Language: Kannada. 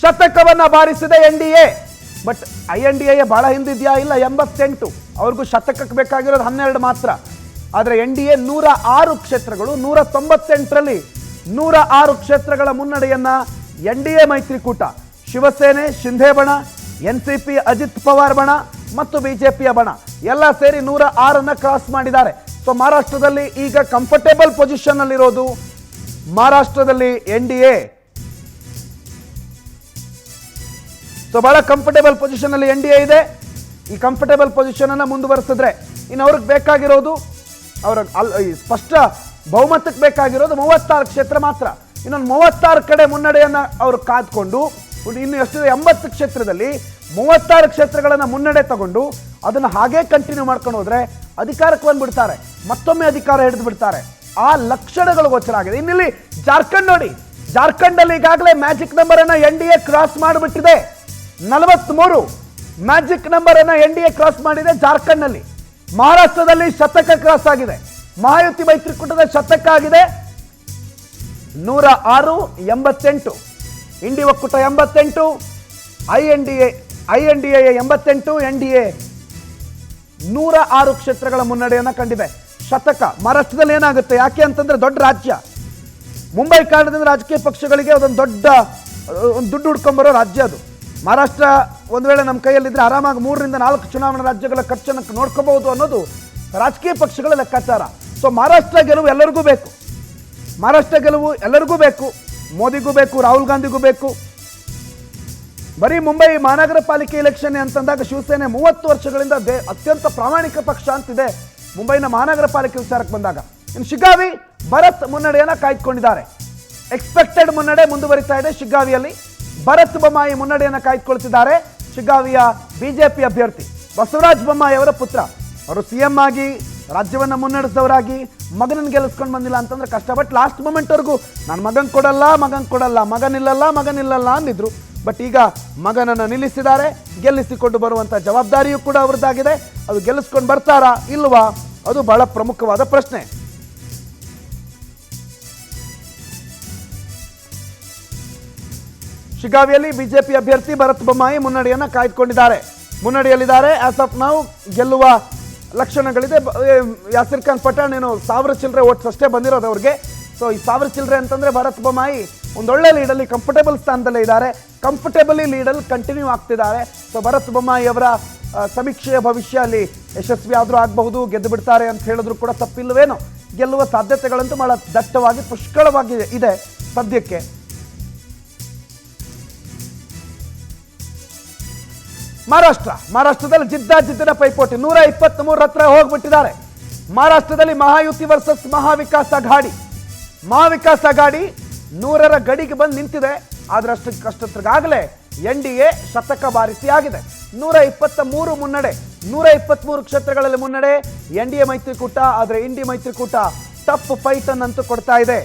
ಶತಕವನ್ನ ಬಾರಿಸಿದೆ ಎನ್ಡಿಎ. ಬಟ್ INDA ಬಹಳ ಹಿಂದಿದ್ಯಾ? ಇಲ್ಲ, 88. ಅವ್ರಿಗೂ ಶತಕಕ್ಕೆ ಬೇಕಾಗಿರೋದು 12 ಮಾತ್ರ. ಆದರೆ NDA 106 ಕ್ಷೇತ್ರಗಳು, 198ರಲ್ಲಿ 106 ಕ್ಷೇತ್ರಗಳ ಮುನ್ನಡೆಯನ್ನ NDA ಮೈತ್ರಿಕೂಟ, ಶಿವಸೇನೆ ಶಿಂಧೆ ಬಣ, NCP ಅಜಿತ್ ಪವಾರ್ ಬಣ ಮತ್ತು ಬಿಜೆಪಿಯ ಬಣ ಎಲ್ಲ ಸೇರಿ 106 ಕ್ರಾಸ್ ಮಾಡಿದ್ದಾರೆ. ಸೊ ಮಹಾರಾಷ್ಟ್ರದಲ್ಲಿ ಈಗ ಕಂಫರ್ಟೇಬಲ್ ಪೊಸಿಷನ್ ಅಲ್ಲಿರೋದು ಮಹಾರಾಷ್ಟ್ರದಲ್ಲಿ NDA. ಸೊ ಬಹಳ ಕಂಫರ್ಟೇಬಲ್ ಪೊಸಿಷನ್ ಅಲ್ಲಿ NDA ಇದೆ. ಈ ಕಂಫರ್ಟೇಬಲ್ ಪೊಸಿಷನ್ ಅನ್ನ ಮುಂದುವರಿಸಿದ್ರೆ ಇನ್ನು ಅವ್ರಿಗೆ ಬೇಕಾಗಿರೋದು, ಅವರ ಸ್ಪಷ್ಟ ಬಹುಮತಕ್ಕೆ ಬೇಕಾಗಿರೋದು 36 ಕ್ಷೇತ್ರ ಮಾತ್ರ. ಇನ್ನೊಂದು 36 ಕಡೆ ಮುನ್ನಡೆಯನ್ನ ಅವರು ಕಾದ್ಕೊಂಡು ಇನ್ನು ಎಷ್ಟಿದೆ 80 ಕ್ಷೇತ್ರದಲ್ಲಿ 36 ಕ್ಷೇತ್ರಗಳನ್ನ ಮುನ್ನಡೆ ತಗೊಂಡು ಅದನ್ನ ಹಾಗೆ ಕಂಟಿನ್ಯೂ ಮಾಡ್ಕೊಂಡು ಹೋದ್ರೆ ಅಧಿಕಾರಕ್ಕೆ ಬಂದ್ಬಿಡ್ತಾರೆ, ಮತ್ತೊಮ್ಮೆ ಅಧಿಕಾರ ಹಿಡಿದು ಬಿಡ್ತಾರೆ. ಆ ಲಕ್ಷಣಗಳು ಗೋಚರ ಆಗಿದೆ. ಇನ್ನಿಲ್ಲಿ ಜಾರ್ಖಂಡ್ ನೋಡಿ, ಜಾರ್ಖಂಡ್ ಅಲ್ಲಿ ಈಗಾಗಲೇ ಮ್ಯಾಜಿಕ್ ನಂಬರ್ ಅನ್ನ NDA ಕ್ರಾಸ್ ಮಾಡಿಬಿಟ್ಟಿದೆ. 43 ಮ್ಯಾಜಿಕ್ ನಂಬರ್ ಅನ್ನ NDA ಕ್ರಾಸ್ ಮಾಡಿದೆ ಜಾರ್ಖಂಡ್ ನಲ್ಲಿ. ಮಹಾರಾಷ್ಟ್ರದಲ್ಲಿ ಶತಕ ಕ್ರಾಸ್ ಆಗಿದೆ, ಮಹಾಯುತಿ ಮೈತ್ರಿಕೂಟದ ಶತಕ ಆಗಿದೆ 106, 88, ಇಂಡಿ ಒಕ್ಕೂಟ 88, INDA 88, NDA 106 ಕ್ಷೇತ್ರಗಳ ಮುನ್ನಡೆಯನ್ನ ಕಂಡಿದೆ. ಶತಕ ಮಹಾರಾಷ್ಟ್ರದಲ್ಲಿ ಏನಾಗುತ್ತೆ? ಯಾಕೆ ಅಂತಂದ್ರೆ ದೊಡ್ಡ ರಾಜ್ಯ, ಮುಂಬೈ ಕಾರಣದಿಂದ ರಾಜಕೀಯ ಪಕ್ಷಗಳಿಗೆ ಅದೊಂದು ದೊಡ್ಡ ದುಡ್ಡು ಹುಡ್ಕೊಂಬರೋ ರಾಜ್ಯ ಅದು. ಮಹಾರಾಷ್ಟ್ರ ಒಂದು ವೇಳೆ ನಮ್ಮ ಕೈಯಲ್ಲಿದ್ರೆ ಆರಾಮಾಗಿ 3 ರಿಂದ 4 ಚುನಾವಣಾ ರಾಜ್ಯಗಳ ಖರ್ಚನ್ನು ನೋಡ್ಕೋಬಹುದು ಅನ್ನೋದು ರಾಜಕೀಯ ಪಕ್ಷಗಳ ಲೆಕ್ಕಾಚಾರ. ಸೊ ಮಹಾರಾಷ್ಟ್ರ ಗೆಲುವು ಎಲ್ಲರಿಗೂ ಬೇಕು, ಮಹಾರಾಷ್ಟ್ರ ಗೆಲುವು ಎಲ್ಲರಿಗೂ ಬೇಕು, ಮೋದಿಗೂ ಬೇಕು, ರಾಹುಲ್ ಗಾಂಧಿಗೂ ಬೇಕು. ಬರೀ ಮುಂಬೈ ಮಹಾನಗರ ಪಾಲಿಕೆ ಎಲೆಕ್ಷನ್ ಅಂತಂದಾಗ ಶಿವಸೇನೆ 30 ವರ್ಷಗಳಿಂದ ಅತ್ಯಂತ ಪ್ರಾಮಾಣಿಕ ಪಕ್ಷ ಅಂತಿದೆ ಮುಂಬೈನ ಮಹಾನಗರ ಪಾಲಿಕೆ ವಿಚಾರಕ್ಕೆ ಬಂದಾಗ. ಇನ್ನು ಶಿಗ್ಗಾವಿ ಭರತ್ ಮುನ್ನಡೆಯನ್ನ ಕಾಯ್ದುಕೊಂಡಿದ್ದಾರೆ. ಎಕ್ಸ್ಪೆಕ್ಟೆಡ್ ಮುನ್ನಡೆ ಮುಂದುವರಿತಾ ಇದೆ ಶಿಗ್ಗಾವಿಯಲ್ಲಿ. ಭರತ್ ಬೊಮ್ಮಾಯಿ ಮುನ್ನಡೆಯನ್ನ ಕಾಯ್ದುಕೊಳ್ತಿದ್ದಾರೆ. ಶಿಗ್ಗಾವಿಯ ಬಿಜೆಪಿ ಅಭ್ಯರ್ಥಿ ಬಸವರಾಜ ಬೊಮ್ಮಾಯಿ ಅವರ ಪುತ್ರ. ಅವರು CM ಆಗಿ ರಾಜ್ಯವನ್ನ ಮುನ್ನಡೆಸಿದವರಾಗಿ ಮಗನನ್ನು ಗೆಲ್ಲಿಸ್ಕೊಂಡು ಬಂದಿಲ್ಲ ಅಂತಂದ್ರೆ ಕಷ್ಟ. ಬಟ್ ಲಾಸ್ಟ್ ಮೂಮೆಂಟ್ವರೆಗೂ ನಾನು ಮಗನಿಲ್ಲಲ್ಲ ಅಂದಿದ್ರು. ಬಟ್ ಈಗ ಮಗನನ್ನು ನಿಲ್ಲಿಸಿದ್ದಾರೆ. ಗೆಲ್ಲಿಸಿಕೊಂಡು ಬರುವಂತ ಜವಾಬ್ದಾರಿಯೂ ಕೂಡ ಅವರದ್ದಾಗಿದೆ. ಅದು ಗೆಲ್ಲಿಸ್ಕೊಂಡು ಬರ್ತಾರಾ ಇಲ್ವಾ, ಅದು ಬಹಳ ಪ್ರಮುಖವಾದ ಪ್ರಶ್ನೆ. ಶಿಗ್ಗಾವಿಯಲ್ಲಿ ಬಿಜೆಪಿ ಅಭ್ಯರ್ಥಿ ಭರತ್ ಬೊಮ್ಮಾಯಿ ಮುನ್ನಡೆಯನ್ನ ಮುನ್ನಡೆಯಲ್ಲಿದ್ದಾರೆ. ಆಸ್ ಆಫ್ ನಾವು ಗೆಲ್ಲುವ ಲಕ್ಷಣಗಳಿದೆ. ಯಾಸಿರ್ ಖಾನ್ ಪಠಾಣ್ ಏನು 1000 ಚಿಲ್ಲರೆ ಓಟ್ಸ್ ಅಷ್ಟೇ ಬಂದಿರೋದು ಅವ್ರಿಗೆ. ಸೊ ಈ 1000 ಚಿಲ್ಲರೆ ಅಂತಂದ್ರೆ ಭರತ್ ಬೊಮ್ಮಾಯಿ ಒಂದೊಳ್ಳೆ ಲೀಡಲ್ಲಿ ಕಂಫರ್ಟೇಬಲ್ ಸ್ಥಾನದಲ್ಲೇ ಇದ್ದಾರೆ, ಕಂಫರ್ಟೇಬಲಿ ಲೀಡಲ್ಲಿ ಕಂಟಿನ್ಯೂ ಆಗ್ತಿದ್ದಾರೆ. ಸೊ ಭರತ್ ಬೊಮ್ಮಾಯಿ ಅವರ ಸಮೀಕ್ಷೆಯ ಭವಿಷ್ಯ ಅಲ್ಲಿ ಯಶಸ್ವಿ ಆದರೂ ಆಗಬಹುದು, ಗೆದ್ದು ಬಿಡ್ತಾರೆ ಅಂತ ಹೇಳಿದ್ರು ಕೂಡ ತಪ್ಪಿಲ್ಲವೇನೋ. ಗೆಲ್ಲುವ ಸಾಧ್ಯತೆಗಳಂತೂ ಬಹಳ ದಟ್ಟವಾಗಿ ಪುಷ್ಕಳವಾಗಿ ಇದೆ ಸದ್ಯಕ್ಕೆ. ಮಹಾರಾಷ್ಟ್ರದಲ್ಲಿ ಜಿದ್ದಿನ ಪೈಪೋಟಿ 123 ಹತ್ರ ಹೋಗ್ಬಿಟ್ಟಿದ್ದಾರೆ. ಮಹಾರಾಷ್ಟ್ರದಲ್ಲಿ ಮಹಾಯುತಿ ವರ್ಸಸ್ ಮಹಾವಿಕಾಸ್ ಅಘಾಡಿ 100ರ ಗಡಿಗೆ ಬಂದು ನಿಂತಿದೆ. ಆದ್ರೆ ಅಷ್ಟೊತ್ತಿಗಾಗಲೇ NDA ಶತಕ ಬಾರಿಸಿ ಆಗಿದೆ. 123 ಮುನ್ನಡೆ, 123 ಕ್ಷೇತ್ರಗಳಲ್ಲಿ ಮುನ್ನಡೆ NDA ಮೈತ್ರಿಕೂಟ. ಆದ್ರೆ ಇಂಡಿ ಮೈತ್ರಿಕೂಟ ಟಫ್ ಫೈಟ್ ಅನ್ನಂತೂ ಕೊಡ್ತಾ ಇದೆ.